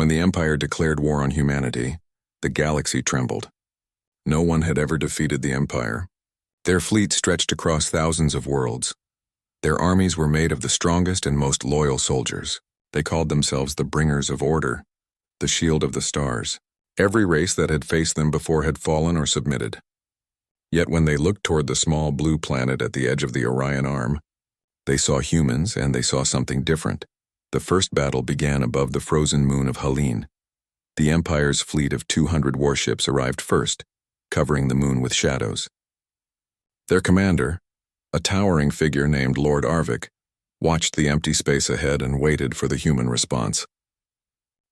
When the Empire declared war on humanity, the galaxy trembled. No one had ever defeated the Empire. Their fleet stretched across thousands of worlds. Their armies were made of the strongest and most loyal soldiers. They called themselves the bringers of order, the shield of the stars. Every race that had faced them before had fallen or submitted. Yet when they looked toward the small blue planet at the edge of the Orion Arm, they saw humans and they saw something different. The first battle began above the frozen moon of Helene. The Empire's fleet of 200 warships arrived first, covering the moon with shadows. Their commander, a towering figure named Lord Arvik, watched the empty space ahead and waited for the human response.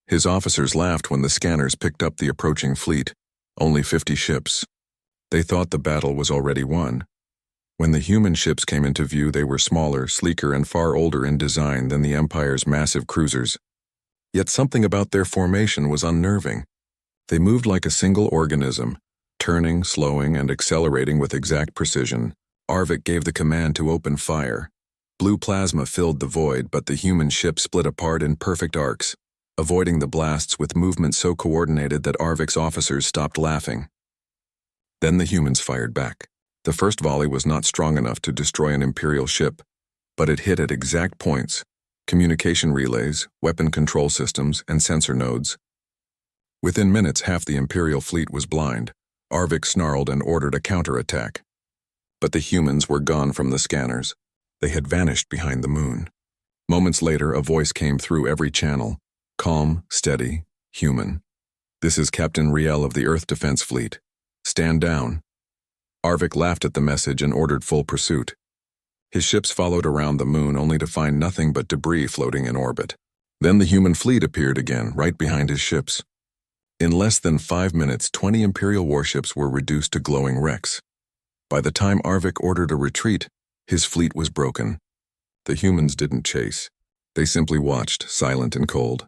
His officers laughed when the scanners picked up the approaching fleet, only 50 ships. They thought the battle was already won. When the human ships came into view, they were smaller, sleeker, and far older in design than the Empire's massive cruisers. Yet something about their formation was unnerving. They moved like a single organism, turning, slowing, and accelerating with exact precision. Arvik gave the command to open fire. Blue plasma filled the void, but the human ship split apart in perfect arcs, avoiding the blasts with movement so coordinated that Arvik's officers stopped laughing. Then the humans fired back. The first volley was not strong enough to destroy an Imperial ship, but it hit at exact points: communication relays, weapon control systems, and sensor nodes. Within minutes, half the Imperial fleet was blind. Arvik snarled and ordered a counterattack. But the humans were gone from the scanners. They had vanished behind the moon. Moments later, a voice came through every channel. Calm, steady, human. "This is Captain Riel of the Earth Defense Fleet. Stand down." Arvik laughed at the message and ordered full pursuit. His ships followed around the moon only to find nothing but debris floating in orbit. Then the human fleet appeared again, right behind his ships. In less than 5 minutes, 20 Imperial warships were reduced to glowing wrecks. By the time Arvik ordered a retreat, his fleet was broken. The humans didn't chase. They simply watched, silent and cold.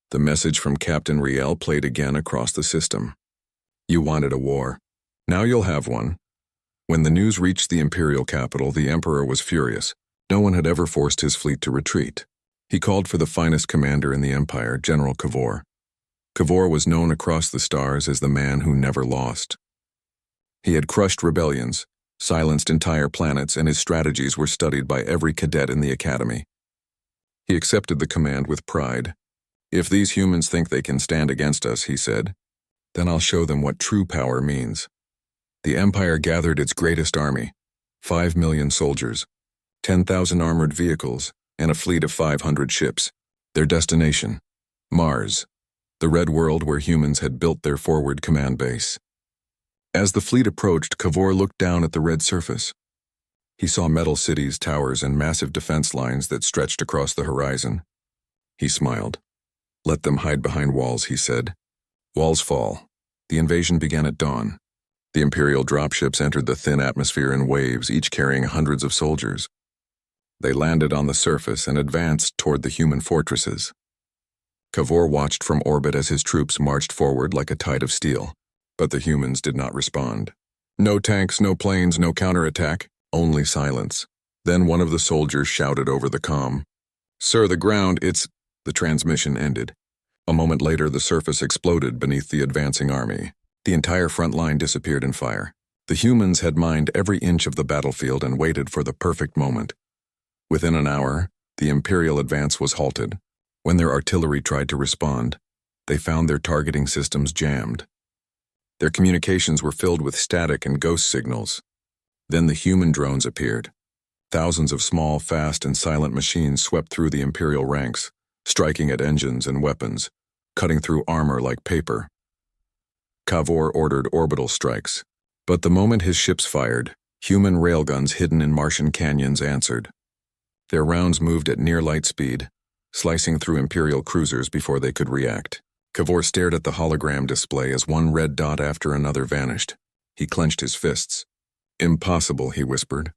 The message from Captain Riel played again across the system. "You wanted a war. Now you'll have one." When the news reached the Imperial capital, the Emperor was furious. No one had ever forced his fleet to retreat. He called for the finest commander in the Empire, General Kavor. Kavor was known across the stars as the man who never lost. He had crushed rebellions, silenced entire planets, and his strategies were studied by every cadet in the academy. He accepted the command with pride. "If these humans think they can stand against us," he said, "then I'll show them what true power means." The Empire gathered its greatest army, 5 million soldiers, 10,000 armored vehicles, and a fleet of 500 ships. Their destination, Mars, the red world where humans had built their forward command base. As the fleet approached, Kavor looked down at the red surface. He saw metal cities, towers, and massive defense lines that stretched across the horizon. He smiled. "Let them hide behind walls," he said. Walls fall. The invasion began at dawn. The Imperial dropships entered the thin atmosphere in waves, each carrying hundreds of soldiers. They landed on the surface and advanced toward the human fortresses. Kavor watched from orbit as his troops marched forward like a tide of steel, but the humans did not respond. No tanks, no planes, no counterattack, only silence. Then one of the soldiers shouted over the comm, "Sir, the ground, it's—" The transmission ended. A moment later, the surface exploded beneath the advancing army. The entire front line disappeared in fire. The humans had mined every inch of the battlefield and waited for the perfect moment. Within an hour, the Imperial advance was halted. When their artillery tried to respond, they found their targeting systems jammed. Their communications were filled with static and ghost signals. Then the human drones appeared. Thousands of small, fast, and silent machines swept through the Imperial ranks, striking at engines and weapons, cutting through armor like paper. Kavor ordered orbital strikes, but the moment his ships fired, human railguns hidden in Martian canyons answered. Their rounds moved at near light speed, slicing through Imperial cruisers before they could react. Kavor stared at the hologram display as one red dot after another vanished. He clenched his fists. "Impossible," he whispered.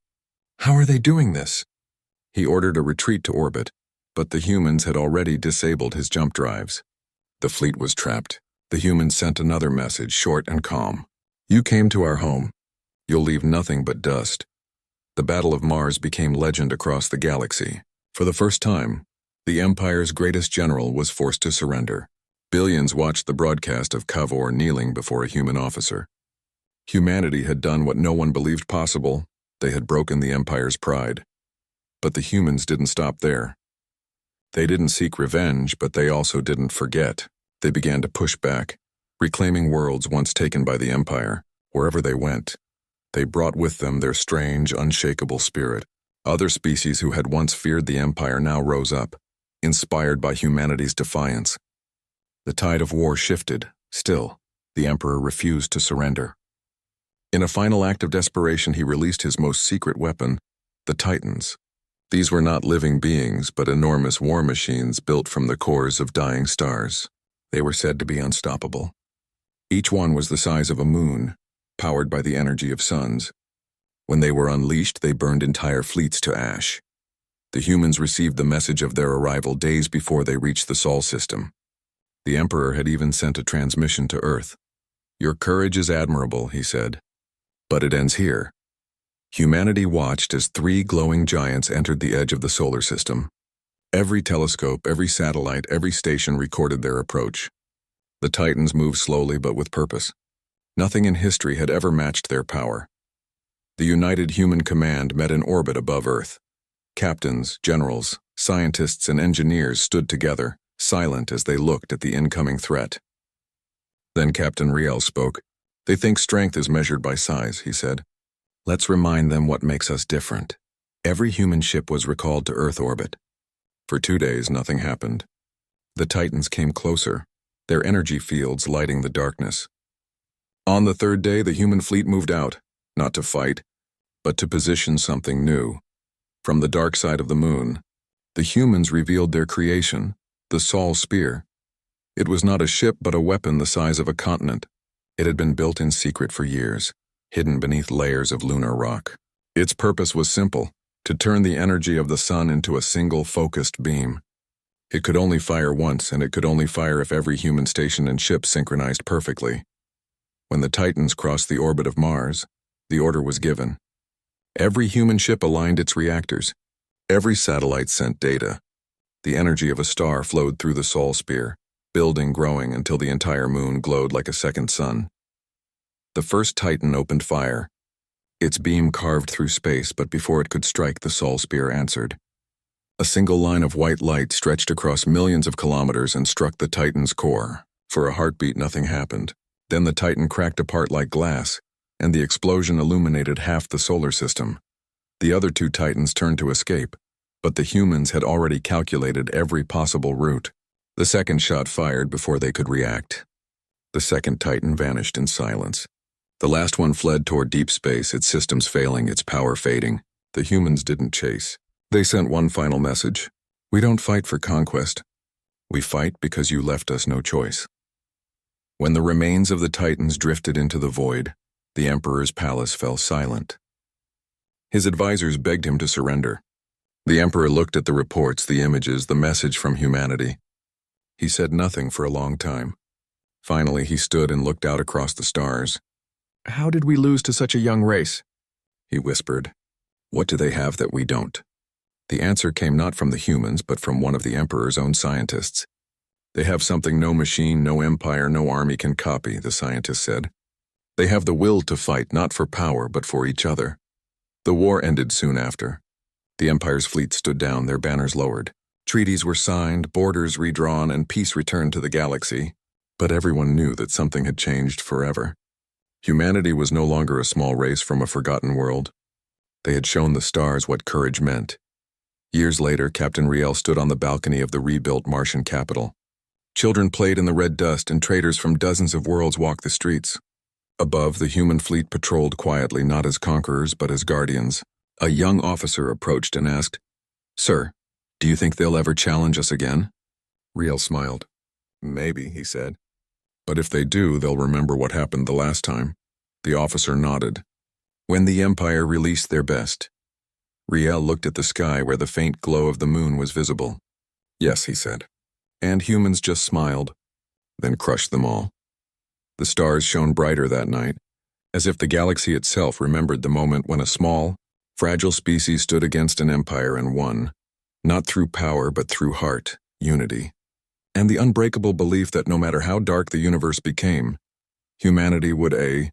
"How are they doing this?" He ordered a retreat to orbit, but the humans had already disabled his jump drives. The fleet was trapped. The humans sent another message, short and calm. "You came to our home. You'll leave nothing but dust." The Battle of Mars became legend across the galaxy. For the first time, the Empire's greatest general was forced to surrender. Billions watched the broadcast of Cavor kneeling before a human officer. Humanity had done what no one believed possible. They had broken the Empire's pride. But the humans didn't stop there. They didn't seek revenge, but they also didn't forget. They began to push back, reclaiming worlds once taken by the Empire. Wherever they went, they brought with them their strange, unshakable spirit. Other species who had once feared the Empire now rose up, inspired by humanity's defiance. The tide of war shifted. Still, the Emperor refused to surrender. In a final act of desperation, he released his most secret weapon, the Titans. These were not living beings, but enormous war machines built from the cores of dying stars. They were said to be unstoppable. Each one was the size of a moon, powered by the energy of suns. When they were unleashed, they burned entire fleets to ash. The humans received the message of their arrival days before they reached the Sol system. The Emperor had even sent a transmission to Earth. "Your courage is admirable," he said. "But it ends here." Humanity watched as 3 glowing giants entered the edge of the solar system. Every telescope, every satellite, every station recorded their approach. The Titans moved slowly but with purpose. Nothing in history had ever matched their power. The United Human Command met in orbit above Earth. Captains, generals, scientists, and engineers stood together, silent as they looked at the incoming threat. Then Captain Riel spoke. "They think strength is measured by size," he said. "Let's remind them what makes us different." Every human ship was recalled to Earth orbit. For 2 days, nothing happened. The Titans came closer, their energy fields lighting the darkness. On the 3rd day, the human fleet moved out, not to fight, but to position something new. From the dark side of the moon, the humans revealed their creation, the Sol Spear. It was not a ship, but a weapon the size of a continent. It had been built in secret for years, hidden beneath layers of lunar rock. Its purpose was simple: to turn the energy of the sun into a single focused beam. It could only fire once, and it could only fire if every human station and ship synchronized perfectly. When the Titans crossed the orbit of Mars, the order was given. Every human ship aligned its reactors. Every satellite sent data. The energy of a star flowed through the Sol Spear, building, growing until the entire moon glowed like a second sun. The first Titan opened fire. Its beam carved through space, but before it could strike, the Sol Spear answered. A single line of white light stretched across millions of kilometers and struck the Titan's core. For a heartbeat, nothing happened. Then the Titan cracked apart like glass, and the explosion illuminated half the solar system. The other 2 Titans turned to escape, but the humans had already calculated every possible route. The second shot fired before they could react. The second Titan vanished in silence. The last one fled toward deep space, its systems failing, its power fading. The humans didn't chase. They sent one final message. "We don't fight for conquest. We fight because you left us no choice." When the remains of the Titans drifted into the void, the Emperor's palace fell silent. His advisors begged him to surrender. The Emperor looked at the reports, the images, the message from humanity. He said nothing for a long time. Finally, he stood and looked out across the stars. "How did we lose to such a young race?" he whispered. "What do they have that we don't?" The answer came not from the humans, but from one of the Emperor's own scientists. "They have something no machine, no empire, no army can copy," the scientist said. "They have the will to fight, not for power, but for each other." The war ended soon after. The Empire's fleet stood down, their banners lowered. Treaties were signed, borders redrawn, and peace returned to the galaxy. But everyone knew that something had changed forever. Humanity was no longer a small race from a forgotten world. They had shown the stars what courage meant. Years later, Captain Riel stood on the balcony of the rebuilt Martian capital. Children played in the red dust, and traders from dozens of worlds walked the streets. Above, the human fleet patrolled quietly, not as conquerors, but as guardians. A young officer approached and asked, "Sir, do you think they'll ever challenge us again?" Riel smiled. "Maybe," he said. "But if they do, they'll remember what happened the last time." The officer nodded. When the Empire released their best, Riel looked at the sky where the faint glow of the moon was visible. "Yes," he said. And humans just smiled, then crushed them all. The stars shone brighter that night, as if the galaxy itself remembered the moment when a small, fragile species stood against an empire and won, not through power but through heart, unity. and the unbreakable belief that no matter how dark the universe became, humanity would A.